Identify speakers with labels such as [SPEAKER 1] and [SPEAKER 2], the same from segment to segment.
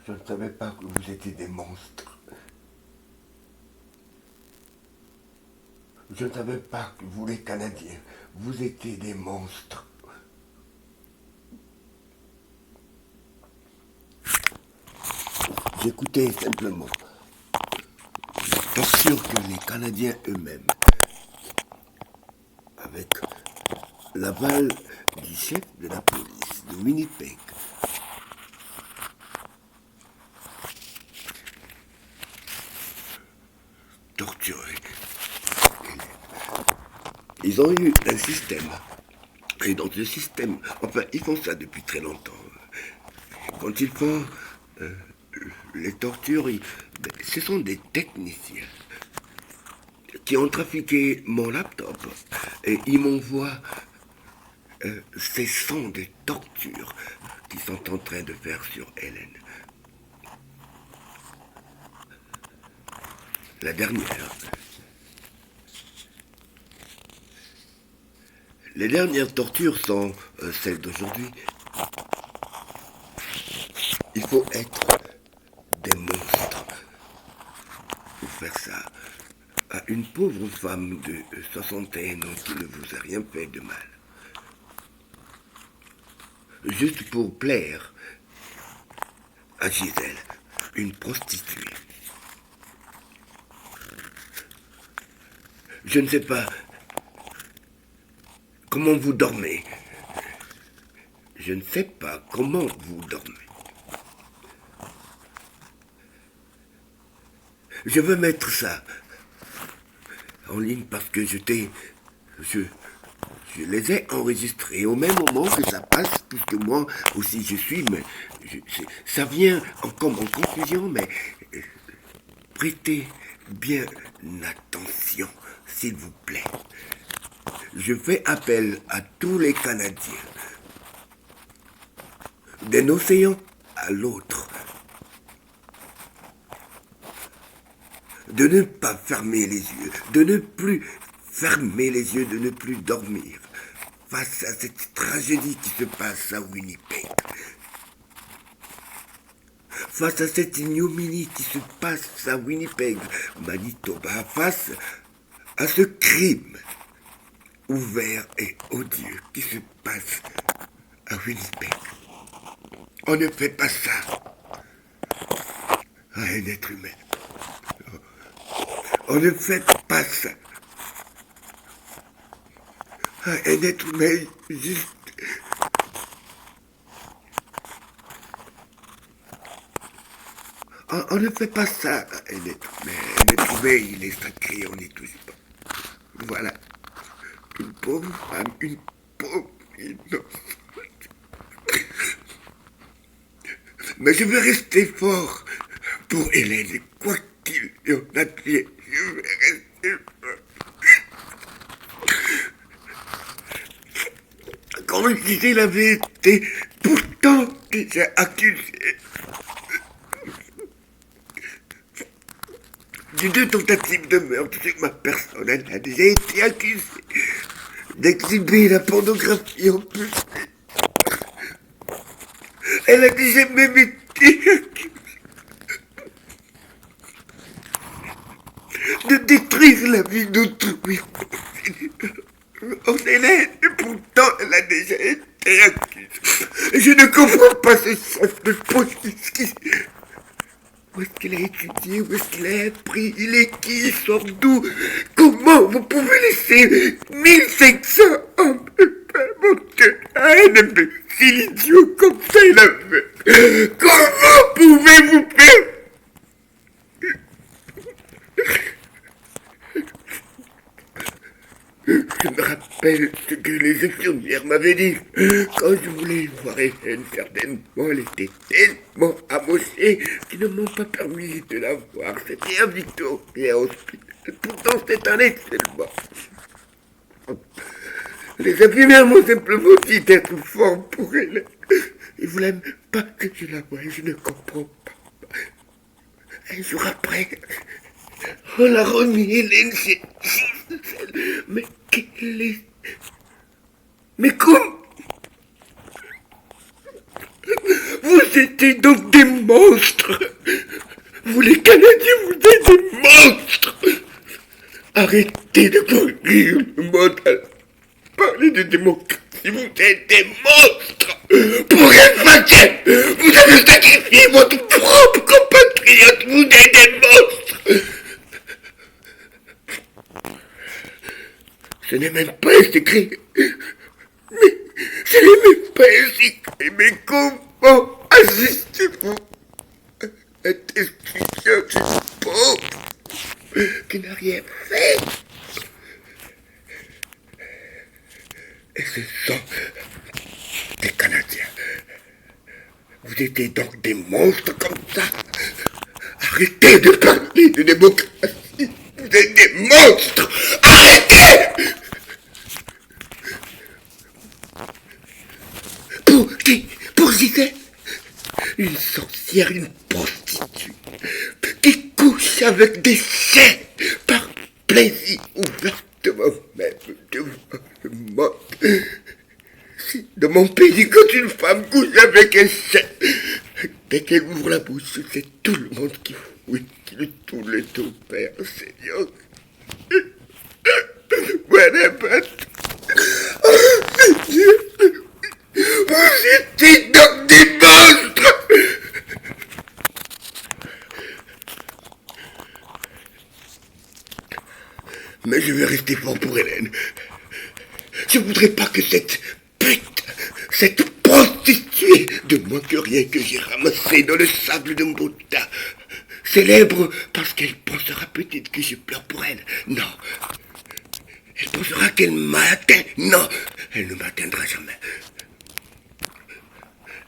[SPEAKER 1] Je ne savais pas que vous étiez des monstres. Je ne savais pas que vous, les Canadiens, vous étiez des monstres. J'écoutais simplement la torture que les Canadiens eux-mêmes, avec l'aval du chef de la police de Winnipeg, torturés. Ils ont eu un système. Et dans ce système, enfin, ils font ça depuis très longtemps. Quand ils font les tortures, ce sont des techniciens qui ont trafiqué mon laptop et ils m'envoient ces sons de torture qu'ils sont en train de faire sur Hélène. La dernière. Les dernières tortures sont celles d'aujourd'hui. Il faut être des monstres pour faire ça à une pauvre femme de 61 ans qui ne vous a rien fait de mal. Juste pour plaire à Gisèle, une prostituée. Je ne sais pas comment vous dormez. Je ne sais pas comment vous dormez. Je veux mettre ça en ligne parce que je les ai enregistrés au même moment que ça passe, puisque moi aussi je suis, mais ça vient encore en confusion, mais prêtez bien attention, s'il vous plaît. Je fais appel à tous les Canadiens, d'un océan à l'autre, de ne pas fermer les yeux, de ne plus fermer les yeux, de ne plus dormir face à cette tragédie qui se passe à Winnipeg, face à cette ignominie qui se passe à Winnipeg, Manitoba, face à ce crime ouvert et odieux qui se passe à Winnipeg. On ne fait pas ça à un être humain. On ne fait pas ça à un être humain juste. On ne fait pas ça à un être humain. Un être humain, il est sacré, on n'y touche pas. Voilà. Une pauvre femme, une pauvre innocente. Mais je veux rester fort pour Hélène, quoi qu'il y en advienne, je veux rester fort. Quand il avait été pourtant déjà accusé de 2 tentatives de meurtre sur ma personne, elle a déjà été accusée d'exhiber la pornographie en plus. Elle a déjà même été accusée de détruire la vie d'autrui. En Hélène, et pourtant elle a déjà été accusée. Je ne comprends pas ce chef de police qui... Où est-ce qu'il a étudié? Où est-ce qu'il a appris? Il est qui? Il sort d'où? Comment vous pouvez laisser 1500 hommes monter à un imbécile idiot comme ça il a fait? Comment pouvez-vous faire? Je me rappelle ce que les infirmières m'avaient dit. Quand je voulais voir Hélène, certainement, elle était tellement amochée qu'ils ne m'ont pas permis de la voir. C'était à Victoria Hospital. Pourtant, c'était un excellent. Les infirmières m'ont simplement dit d'être fort pour elle. Ils ne voulaient pas que je la voie. Je ne comprends pas. Un jour après, on l'a remis Hélène chez Gisèle. Mais quelle est... Mais comment? Vous Vous étiez donc des monstres. Vous les Canadiens, vous êtes des monstres. Arrêtez de courir le monde à parler de démocratie. Vous êtes des monstres. Pour rien, vous avez sacrifié votre propre compatriote. Vous êtes des monstres. Ce n'est même pas écrit. Mais ce n'est même pas écrit. Mais comment assistez-vous à la destruction du pauvre qui n'a rien fait? Et ce sont des Canadiens. Vous étiez donc des monstres comme ça. Arrêtez de parler de démocratie. Vous êtes des monstres. Arrêtez. Pour qui? Pour Gisèle? Une sorcière, une prostituée qui couche avec des chiens par plaisir ouvertement même devant le monde. Si dans mon pays, quand une femme couche avec un chien, dès qu'elle ouvre la bouche, c'est tout le monde qui fouille, qui le tout le tout, Père Seigneur. Voilà, vous étiez donc des monstres. Mais je vais rester fort pour Hélène. Je voudrais pas que cette pute, cette prostituée de moins que rien que j'ai ramassée dans le sable de Mbota, célèbre parce qu'elle pensera peut-être que je pleure pour elle. Non. Elle pensera qu'elle m'a atteint. Non, elle ne m'atteindra jamais.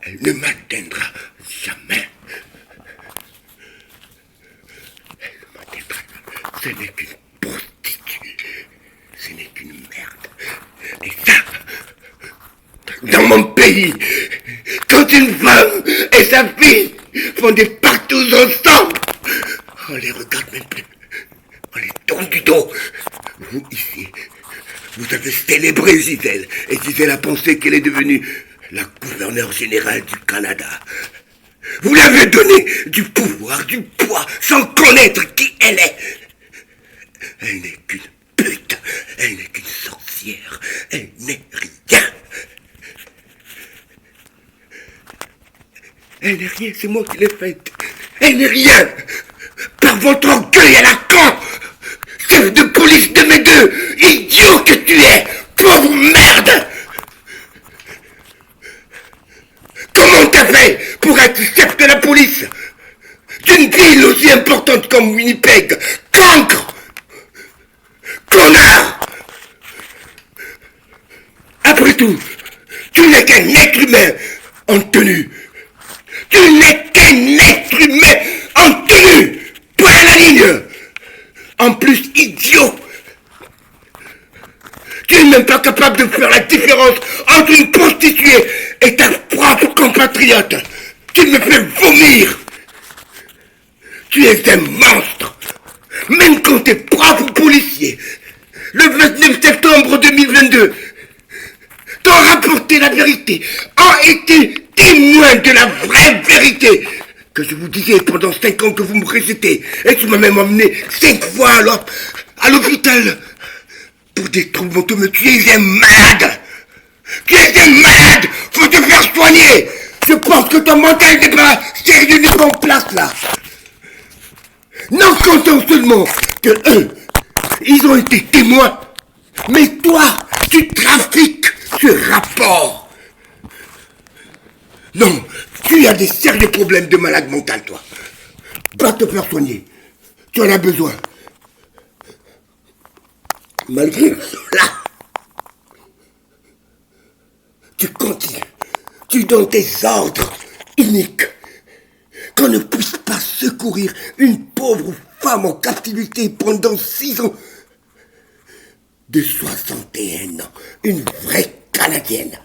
[SPEAKER 1] Elle ne m'atteindra jamais. Elle ne m'atteindra jamais. Ce n'est qu'une prostituée. Ce n'est qu'une merde. Et ça, dans mon pays, quand une femme et sa fille font des partous ensemble, on les regarde même plus. On les tourne du dos. Vous, ici, vous avez célébré Gisèle. Et Gisèle a pensé qu'elle est devenue la gouverneure générale du Canada. Vous lui avez donné du pouvoir, du poids, sans connaître qui elle est. Elle n'est qu'une pute. Elle n'est qu'une sorcière. Elle n'est rien. Elle n'est rien, c'est moi qui l'ai faite. Elle n'est rien. Par votre orgueil à la con. Chef de police de mes deux, idiot que tu es, pauvre merde. Comment t'as fait pour être chef de la police d'une ville aussi importante comme Winnipeg? Cancre. Connard. Après tout, tu n'es qu'un être humain en tenue. Tu n'es qu'un être humain en tenue. Point à la ligne. En plus, idiot. Tu n'es même pas capable de faire la différence entre une prostituée et ta propre compatriote. Tu me fais vomir. Tu es un monstre. Même quand tes propres policiers, le 29 septembre 2022, t'ont rapporté la vérité, ont été témoins de la vraie vérité que je vous disais pendant 5 ans que vous me récitez. Et tu m'as même emmené 5 fois alors à l'hôpital pour des troubles mentaux. Mais tu es un malade. Tu es un malade. Faut te faire soigner. Je pense que ton mental n'est pas sérieusement en place là. Non content seulement que eux, ils ont été témoins. Mais toi, tu trafiques ce rapport. Non, tu as des sérieux problèmes de malade mental, toi. Va te faire soigner. Tu en as besoin. Malgré cela, tu continues. Tu donnes tes ordres uniques. Qu'on ne puisse pas secourir une pauvre femme en captivité pendant 6 ans. De 61 ans. Une vraie Canadienne.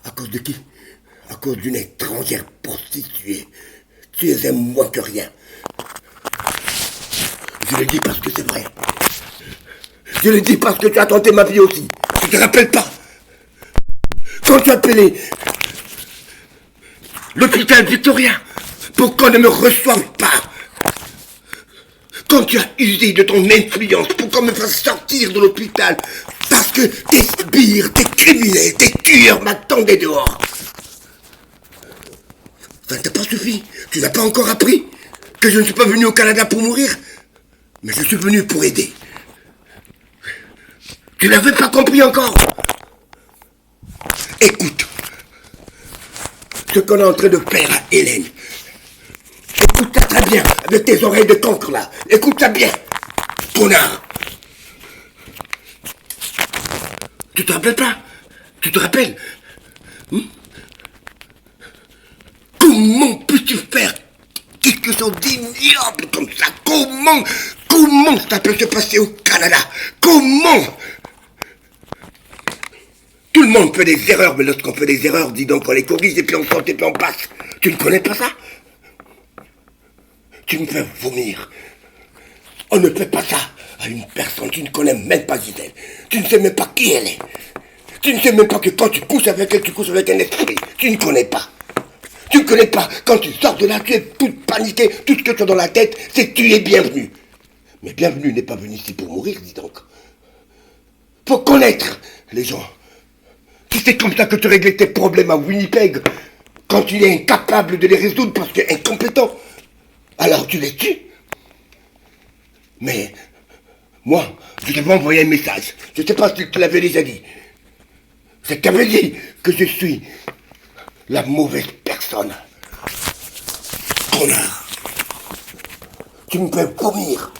[SPEAKER 1] À cause de qui? À cause d'une étrangère prostituée. Tu es un moins que rien. Je le dis parce que c'est vrai. Je le dis parce que tu as tenté ma vie aussi. Tu te rappelles pas? Quand tu as appelé l'hôpital Victoria, pour qu'on ne me reçoive pas. Quand tu as usé de ton influence pour qu'on me fasse sortir de l'hôpital, parce que tes sbires, tes criminels, tes tueurs m'attendaient dehors. Ça ne t'a pas suffi? Tu n'as pas encore appris que je ne suis pas venu au Canada pour mourir, mais je suis venu pour aider. Tu n'avais pas compris encore? Écoute ce qu'on est en train de faire à Hélène. Écoute ça très bien, avec tes oreilles de cancre là. Écoute ça bien, connard. Tu te rappelles pas? Tu te rappelles? Comment peux-tu faire quelque chose d'ignoble comme ça? Comment ça peut se passer au Canada? Comment? Tout le monde fait des erreurs, mais lorsqu'on fait des erreurs, dis donc, on les corrige et puis on saute et puis on passe. Tu ne connais pas ça? Tu me fais vomir. On ne fait pas ça à une personne, tu ne connais même pas Gisèle. Tu ne sais même pas qui elle est. Tu ne sais même pas que quand tu couches avec elle, tu couches avec un esprit. Tu ne connais pas. Tu ne connais pas. Quand tu sors de là, tu es toute paniquée. Tout ce que tu as dans la tête, c'est que tu es bienvenu. Mais bienvenu n'est pas venu ici pour mourir, dis donc. Faut connaître les gens. Si c'est comme ça que tu réglais tes problèmes à Winnipeg, quand tu es incapable de les résoudre parce que incompétent, alors tu les tues. Mais moi, je t'avais envoyé un message. Je ne sais pas si tu l'avais déjà dit. Je t'avais dit que je suis la mauvaise personne. Connard. Tu me fais vomir.